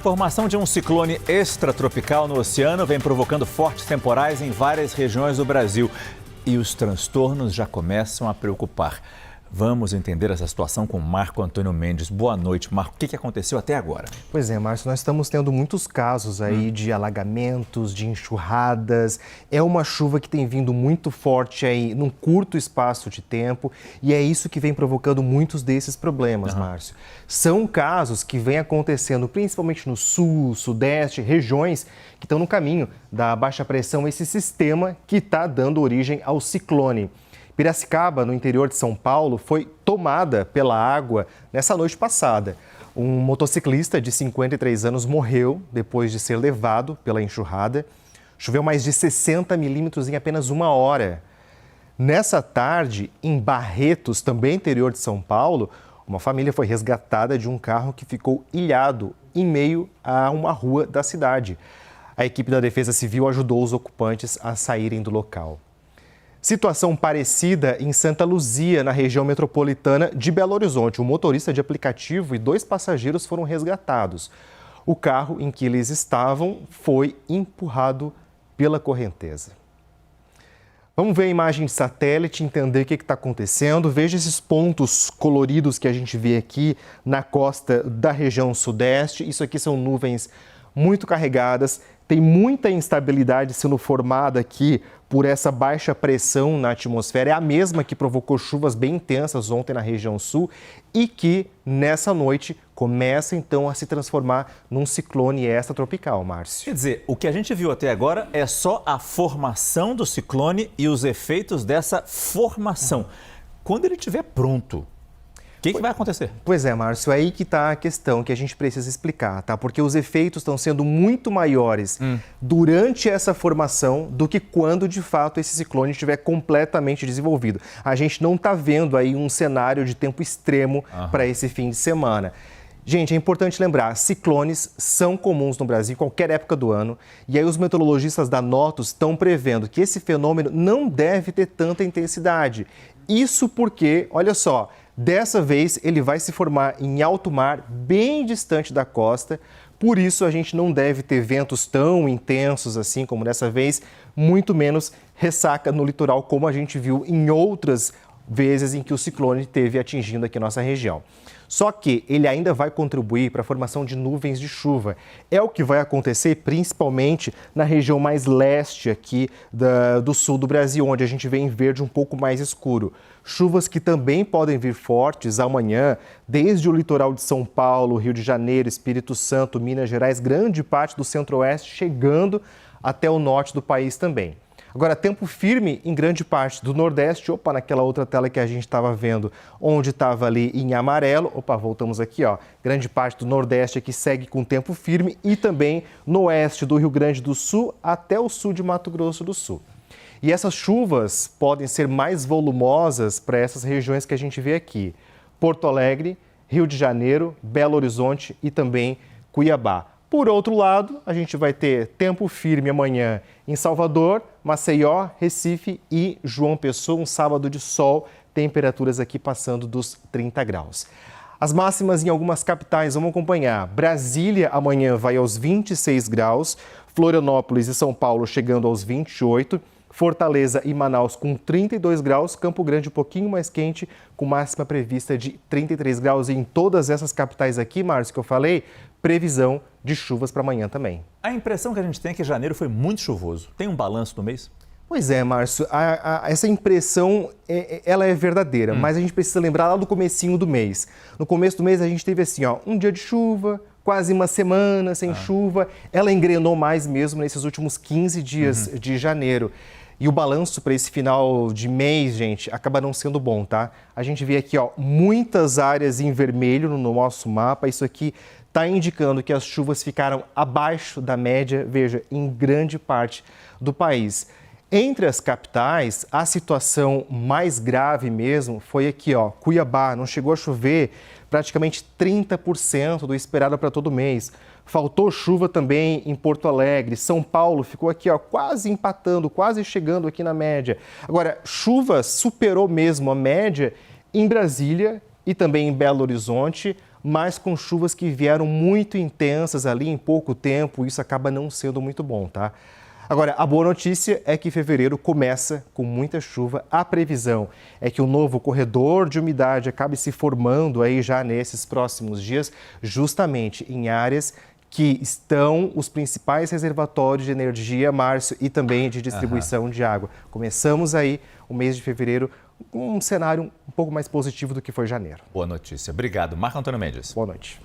Formação de um ciclone extratropical no oceano vem provocando fortes temporais em várias regiões do Brasil. E os transtornos já começam a preocupar. Vamos entender essa situação com Marco Antônio Mendes. Boa noite, Marco. O que aconteceu até agora? Pois é, Márcio, nós estamos tendo muitos casos aí de alagamentos, de enxurradas. É uma chuva que tem vindo muito forte aí num curto espaço de tempo e é isso que vem provocando muitos desses problemas, Márcio. São casos que vêm acontecendo principalmente no sul, sudeste, regiões que estão no caminho da baixa pressão, esse sistema que está dando origem ao ciclone. Piracicaba, no interior de São Paulo, foi tomada pela água nessa noite passada. Um motociclista de 53 anos morreu depois de ser levado pela enxurrada. Choveu mais de 60 milímetros em apenas uma hora. Nessa tarde, em Barretos, também interior de São Paulo, uma família foi resgatada de um carro que ficou ilhado em meio a uma rua da cidade. A equipe da Defesa Civil ajudou os ocupantes a saírem do local. Situação parecida em Santa Luzia, na região metropolitana de Belo Horizonte. Um motorista de aplicativo e 2 passageiros foram resgatados. O carro em que eles estavam foi empurrado pela correnteza. Vamos ver a imagem de satélite, entender o que está acontecendo. Veja esses pontos coloridos que a gente vê aqui na costa da região sudeste. Isso aqui são nuvens muito carregadas. Tem muita instabilidade sendo formada aqui por essa baixa pressão na atmosfera. É a mesma que provocou chuvas bem intensas ontem na região sul e que, nessa noite, começa então a se transformar num ciclone extratropical, Márcio. Quer dizer, o que a gente viu até agora é só a formação do ciclone e os efeitos dessa formação. Quando ele estiver pronto, o que vai acontecer? Pois é, Márcio, aí que está a questão que a gente precisa explicar, tá? Porque os efeitos estão sendo muito maiores durante essa formação do que quando, de fato, esse ciclone estiver completamente desenvolvido. A gente não está vendo aí um cenário de tempo extremo para esse fim de semana. Gente, é importante lembrar, ciclones são comuns no Brasil em qualquer época do ano, e aí os meteorologistas da NOTUS estão prevendo que esse fenômeno não deve ter tanta intensidade. Isso porque, olha só, dessa vez ele vai se formar em alto mar, bem distante da costa, por isso a gente não deve ter ventos tão intensos assim como dessa vez, muito menos ressaca no litoral como a gente viu em outras vezes em que o ciclone esteve atingindo aqui a nossa região. Só que ele ainda vai contribuir para a formação de nuvens de chuva. É o que vai acontecer principalmente na região mais leste aqui do sul do Brasil, onde a gente vê em verde um pouco mais escuro. Chuvas que também podem vir fortes amanhã, desde o litoral de São Paulo, Rio de Janeiro, Espírito Santo, Minas Gerais, grande parte do centro-oeste, chegando até o norte do país também. Agora, tempo firme em grande parte do Nordeste, naquela outra tela que a gente estava vendo, onde estava ali em amarelo, voltamos aqui, grande parte do Nordeste aqui segue com tempo firme e também no oeste do Rio Grande do Sul até o sul de Mato Grosso do Sul. E essas chuvas podem ser mais volumosas para essas regiões que a gente vê aqui, Porto Alegre, Rio de Janeiro, Belo Horizonte e também Cuiabá. Por outro lado, a gente vai ter tempo firme amanhã em Salvador, Maceió, Recife e João Pessoa, um sábado de sol, temperaturas aqui passando dos 30 graus. As máximas em algumas capitais vamos acompanhar. Brasília amanhã vai aos 26 graus, Florianópolis e São Paulo chegando aos 28, Fortaleza e Manaus com 32 graus, Campo Grande um pouquinho mais quente, com máxima prevista de 33 graus. E em todas essas capitais aqui, Márcio, que eu falei, previsão de chuvas para amanhã também. A impressão que a gente tem é que janeiro foi muito chuvoso. Tem um balanço do mês? Pois é, Márcio, essa impressão ela é verdadeira, mas a gente precisa lembrar lá do comecinho do mês. No começo do mês a gente teve assim, um dia de chuva, quase uma semana sem chuva. Ela engrenou mais mesmo nesses últimos 15 dias de janeiro. E o balanço para esse final de mês, gente, acaba não sendo bom, tá? A gente vê aqui, muitas áreas em vermelho no nosso mapa. Isso aqui está indicando que as chuvas ficaram abaixo da média, veja, em grande parte do país. Entre as capitais, a situação mais grave mesmo foi aqui, Cuiabá. Não chegou a chover praticamente 30% do esperado para todo mês. Faltou chuva também em Porto Alegre. São Paulo ficou aqui, quase empatando, quase chegando aqui na média. Agora, chuva superou mesmo a média em Brasília e também em Belo Horizonte, mas com chuvas que vieram muito intensas ali em pouco tempo, isso acaba não sendo muito bom, tá? Agora, a boa notícia é que fevereiro começa com muita chuva. A previsão é que o novo corredor de umidade acabe se formando aí já nesses próximos dias, justamente em áreas que estão os principais reservatórios de energia, Márcio, e também de distribuição de água. Começamos aí o mês de fevereiro com um cenário um pouco mais positivo do que foi janeiro. Boa notícia. Obrigado. Marco Antônio Mendes. Boa noite.